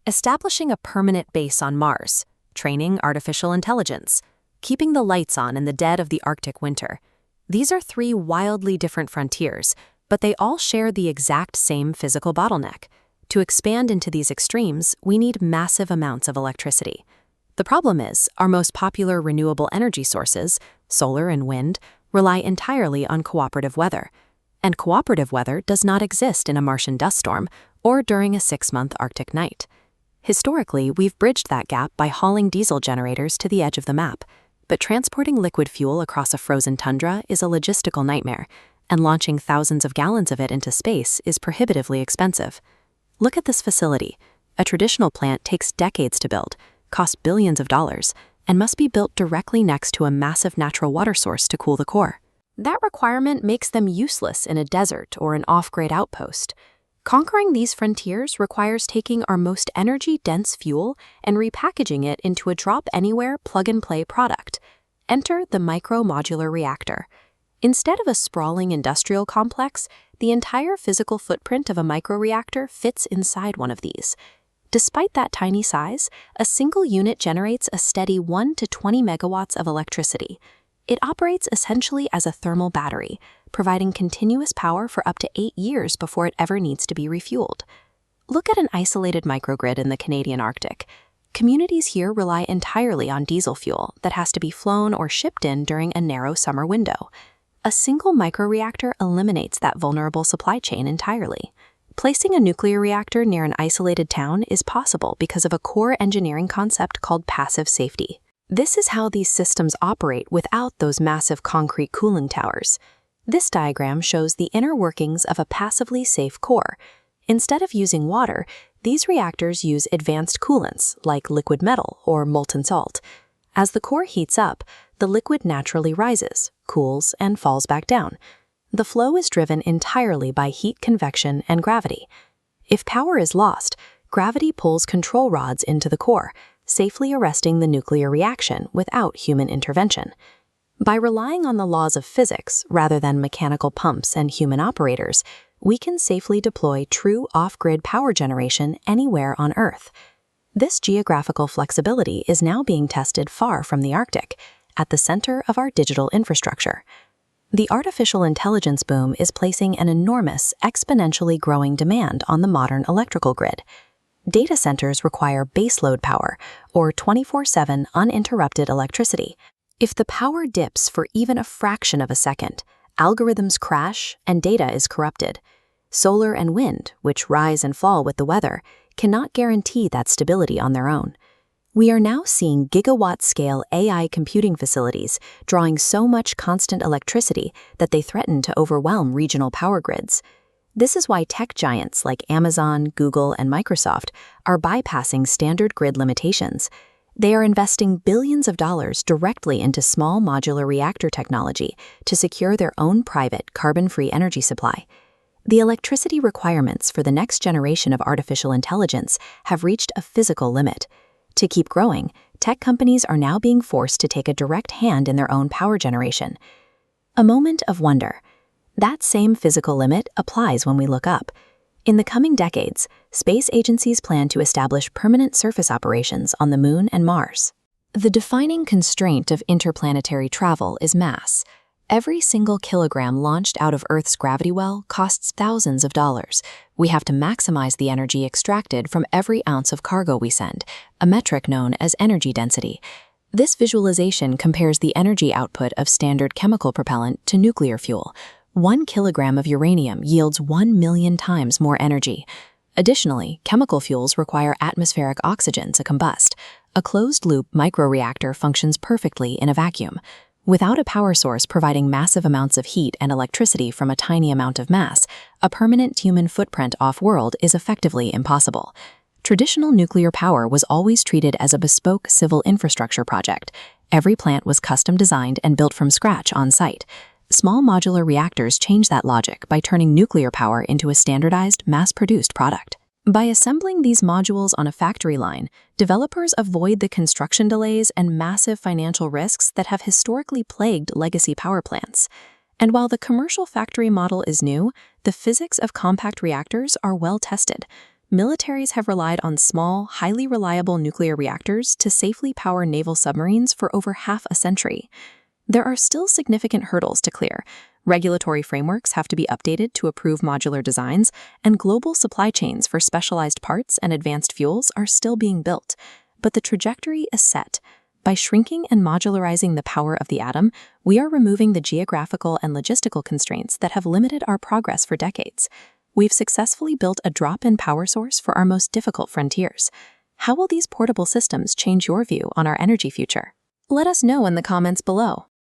establishing a permanent base on Mars, training artificial intelligence, keeping the lights on in the dead of the Arctic winter. These are three wildly different frontiers, but they all share the exact same physical bottleneck. To expand into these extremes, we need massive amounts of electricity. The problem is, our most popular renewable energy sources, solar and wind, rely entirely on cooperative weather. And cooperative weather does not exist in a Martian dust storm or during a 6-month Arctic night. Historically, we've bridged that gap by hauling diesel generators to the edge of the map, but transporting liquid fuel across a frozen tundra is a logistical nightmare, and launching thousands of gallons of it into space is prohibitively expensive. Look at this facility. A traditional plant takes decades to build, costs billions of dollars, and must be built directly next to a massive natural water source to cool the core. That requirement makes them useless in a desert or an off-grid outpost. Conquering these frontiers requires taking our most energy-dense fuel and repackaging it into a drop-anywhere, plug-and-play product. Enter the micro-modular reactor. Instead of a sprawling industrial complex, the entire physical footprint of a microreactor fits inside one of these. Despite that tiny size, a single unit generates a steady 1 to 20 megawatts of electricity. It operates essentially as a thermal battery, providing continuous power for up to 8 years before it ever needs to be refueled. Look at an isolated microgrid in the Canadian Arctic. Communities here rely entirely on diesel fuel that has to be flown or shipped in during a narrow summer window. A single microreactor eliminates that vulnerable supply chain entirely. Placing a nuclear reactor near an isolated town is possible because of a core engineering concept called passive safety. This is how these systems operate without those massive concrete cooling towers. This diagram shows the inner workings of a passively safe core. Instead of using water, these reactors use advanced coolants like liquid metal or molten salt. As the core heats up, the liquid naturally rises, cools, and falls back down. The flow is driven entirely by heat convection and gravity. If power is lost, gravity pulls control rods into the core, safely arresting the nuclear reaction without human intervention. By relying on the laws of physics rather than mechanical pumps and human operators, we can safely deploy true off-grid power generation anywhere on Earth. This geographical flexibility is now being tested far from the Arctic, at the center of our digital infrastructure. The artificial intelligence boom is placing an enormous, exponentially growing demand on the modern electrical grid. Data centers require baseload power, or 24/7 uninterrupted electricity. If the power dips for even a fraction of a second, algorithms crash and data is corrupted. Solar and wind, which rise and fall with the weather, cannot guarantee that stability on their own. We are now seeing gigawatt-scale AI computing facilities drawing so much constant electricity that they threaten to overwhelm regional power grids. This is why tech giants like Amazon, Google, and Microsoft are bypassing standard grid limitations. They are investing billions of dollars directly into small modular reactor technology to secure their own private, carbon-free energy supply. The electricity requirements for the next generation of artificial intelligence have reached a physical limit. To keep growing, tech companies are now being forced to take a direct hand in their own power generation. A moment of wonder. That same physical limit applies when we look up. In the coming decades, space agencies plan to establish permanent surface operations on the Moon and Mars. The defining constraint of interplanetary travel is mass. Every single kilogram launched out of Earth's gravity well costs thousands of dollars. We have to maximize the energy extracted from every ounce of cargo we send, a metric known as energy density. This visualization compares the energy output of standard chemical propellant to nuclear fuel. 1 kilogram of uranium yields 1 million times more energy. Additionally, chemical fuels require atmospheric oxygen to combust. A closed-loop microreactor functions perfectly in a vacuum. Without a power source providing massive amounts of heat and electricity from a tiny amount of mass, a permanent human footprint off-world is effectively impossible. Traditional nuclear power was always treated as a bespoke civil infrastructure project. Every plant was custom designed and built from scratch on site. Small modular reactors change that logic by turning nuclear power into a standardized, mass-produced product. By assembling these modules on a factory line, developers avoid the construction delays and massive financial risks that have historically plagued legacy power plants. And while the commercial factory model is new, the physics of compact reactors are well tested. militaries have relied on small, highly reliable nuclear reactors to safely power naval submarines for over half a century. There are still significant hurdles to clear. Regulatory frameworks have to be updated to approve modular designs, and global supply chains for specialized parts and advanced fuels are still being built. But the trajectory is set. By shrinking and modularizing the power of the atom, we are removing the geographical and logistical constraints that have limited our progress for decades. We've successfully built a drop-in power source for our most difficult frontiers. How will these portable systems change your view on our energy future? Let us know in the comments below.